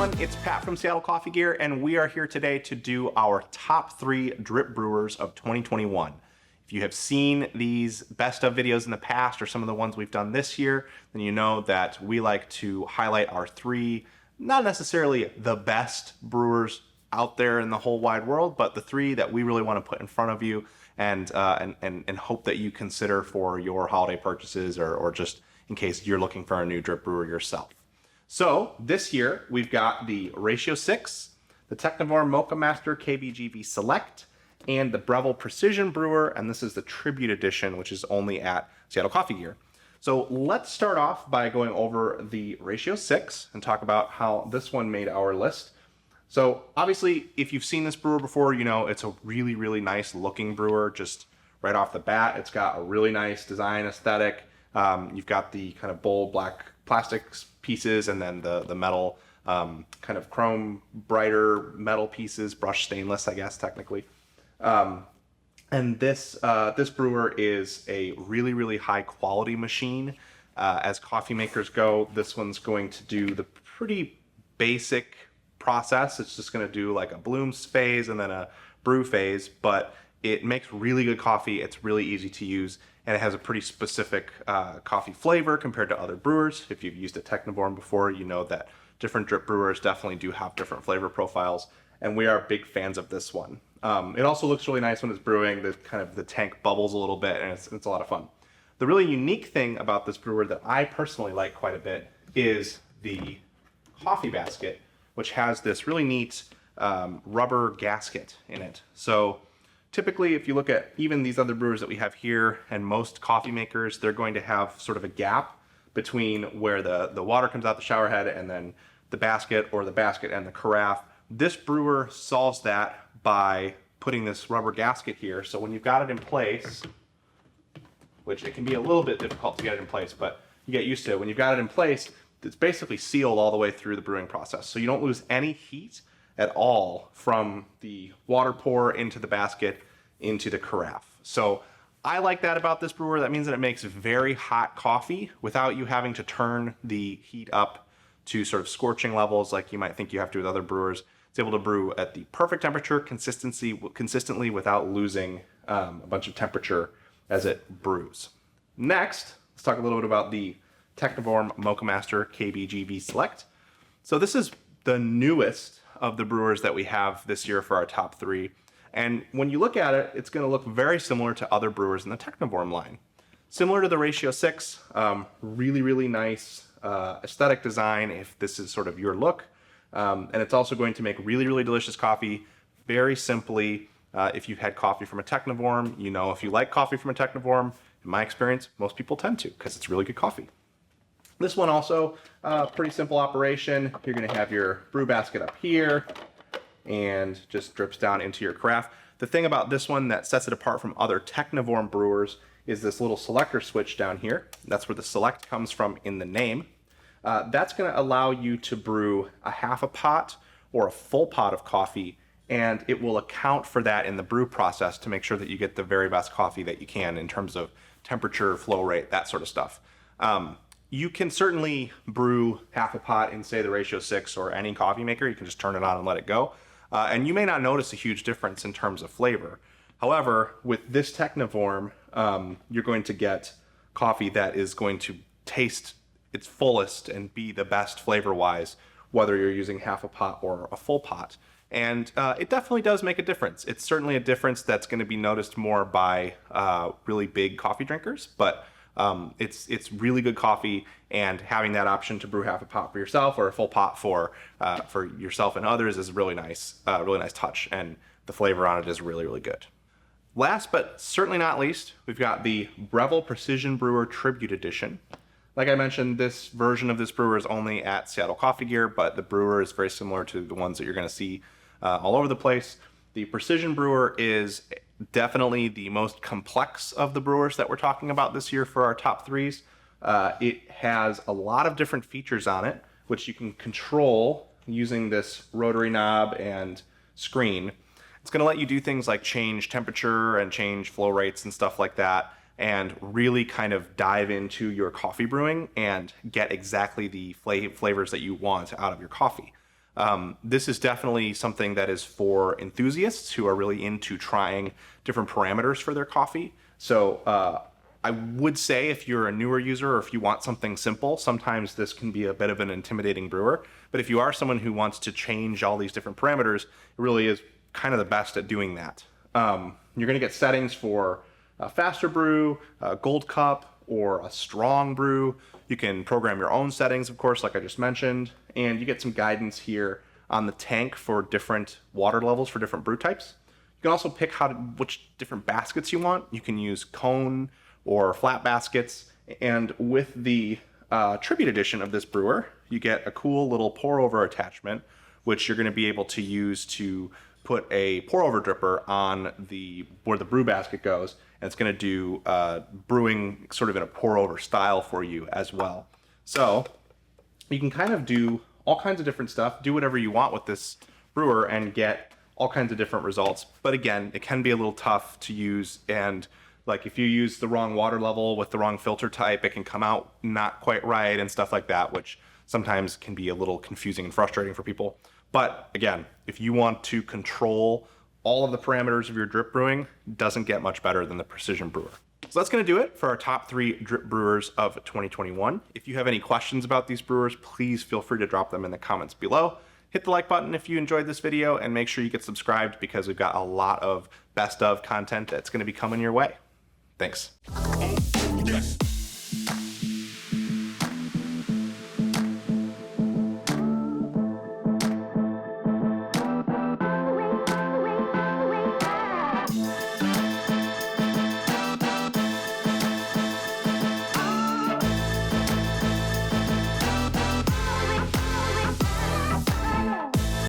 everyone, it's Pat from Seattle Coffee Gear, and we are here today to do our top 3 drip brewers of 2021. If you have seen these best of videos in the past or some of the ones we've done this year, then you know that we like to highlight our 3, not necessarily the best brewers out there in the whole wide world, but the 3 that we really want to put in front of you and hope that you consider for your holiday purchases or just in case you're looking for a new drip brewer yourself. So this year we've got the Ratio 6, the Technivorm Mochamaster KBGB Select, and the Breville Precision brewer, and this is the Tribute Edition, which is only at Seattle Coffee Gear. So let's start off by going over the Ratio 6 and talk about how this one made our list. So obviously, if you've seen this brewer before, you know it's a really, really nice looking brewer. Just right off the bat, it's got a really nice design aesthetic. You've got the kind of bold black plastics pieces and then the metal kind of chrome brighter metal pieces, brushed stainless, I guess technically. And this brewer is a really, really high quality machine. As coffee makers go, this one's going to do the pretty basic process. It's just going to do like a blooms phase and then a brew phase, but it makes really good coffee. It's really easy to use, and it has a pretty specific coffee flavor compared to other brewers. If you've used a Technivorm before, you know that different drip brewers definitely do have different flavor profiles, and we are big fans of this one. It also looks really nice when it's brewing. The tank bubbles a little bit, and it's a lot of fun. The really unique thing about this brewer that I personally like quite a bit is the coffee basket, which has this really neat rubber gasket in it. So typically, if you look at even these other brewers that we have here and most coffee makers, they're going to have sort of a gap between where the water comes out the shower head and then the basket, or the basket and the carafe. This brewer solves that by putting this rubber gasket here. So when you've got it in place, which it can be a little bit difficult to get it in place, but you get used to it. When you've got it in place, it's basically sealed all the way through the brewing process. So you don't lose any heat at all from the water pour into the basket into the carafe. So I like that about this brewer. That means that it makes very hot coffee without you having to turn the heat up to sort of scorching levels like you might think you have to with other brewers. It's able to brew at the perfect temperature consistently without losing a bunch of temperature as it brews. Next, let's talk a little bit about the Technivorm Mochamaster KBGB Select. So this is the newest of the brewers that we have this year for our top 3. And when you look at it, it's going to look very similar to other brewers in the Technivorm line. Similar to the Ratio 6, really, really nice aesthetic design if this is sort of your look. And it's also going to make really, really delicious coffee very simply. If you've had coffee from a Technivorm, you know if you like coffee from a Technivorm, in my experience, most people tend to because it's really good coffee. This one also, pretty simple operation. You're going to have your brew basket up here and just drips down into your carafe. The thing about this one that sets it apart from other Technivorm brewers is this little selector switch down here. That's where the select comes from in the name. That's going to allow you to brew a half a pot or a full pot of coffee, and it will account for that in the brew process to make sure that you get the very best coffee that you can in terms of temperature, flow rate, that sort of stuff. You can certainly brew half a pot in, say, the Ratio 6 or any coffee maker. You can just turn it on and let it go. And you may not notice a huge difference in terms of flavor. However, with this Technivorm, you're going to get coffee that is going to taste its fullest and be the best flavor-wise, whether you're using half a pot or a full pot. And it definitely does make a difference. It's certainly a difference that's going to be noticed more by really big coffee drinkers, but it's really good coffee, and having that option to brew half a pot for yourself or a full pot for yourself and others is really nice touch, and the flavor on it is really, really good. Last but certainly not least, we've got the Breville Precision Brewer Tribute Edition. Like I mentioned, this version of this brewer is only at Seattle Coffee Gear, but the brewer is very similar to the ones that you're going to see all over the place. The Precision brewer is definitely the most complex of the brewers that we're talking about this year for our top 3s. It has a lot of different features on it, which you can control using this rotary knob and screen. It's going to let you do things like change temperature and change flow rates and stuff like that, and really kind of dive into your coffee brewing and get exactly the flavors that you want out of your coffee. This is definitely something that is for enthusiasts who are really into trying different parameters for their coffee. So I would say if you're a newer user or if you want something simple, sometimes this can be a bit of an intimidating brewer. But if you are someone who wants to change all these different parameters, it really is kind of the best at doing that. You're going to get settings for a faster brew, a gold cup, or a strong brew. You can program your own settings, of course, like I just mentioned, and you get some guidance here on the tank for different water levels for different brew types. You can also pick which different baskets you want. You can use cone or flat baskets, and with the Tribute Edition of this brewer, you get a cool little pour over attachment, which you're going to be able to use to put a pour over dripper on where the brew basket goes, and it's going to do brewing sort of in a pour over style for you as well. So you can kind of do all kinds of different stuff, do whatever you want with this brewer and get all kinds of different results. But again, it can be a little tough to use, and like if you use the wrong water level with the wrong filter type, it can come out not quite right and stuff like that, which sometimes can be a little confusing and frustrating for people. But again, if you want to control all of the parameters of your drip brewing, it doesn't get much better than the Precision brewer. So that's going to do it for our top 3 drip brewers of 2021. If you have any questions about these brewers, please feel free to drop them in the comments below. Hit the like button if you enjoyed this video, and make sure you get subscribed because we've got a lot of best of content that's going to be coming your way. Thanks.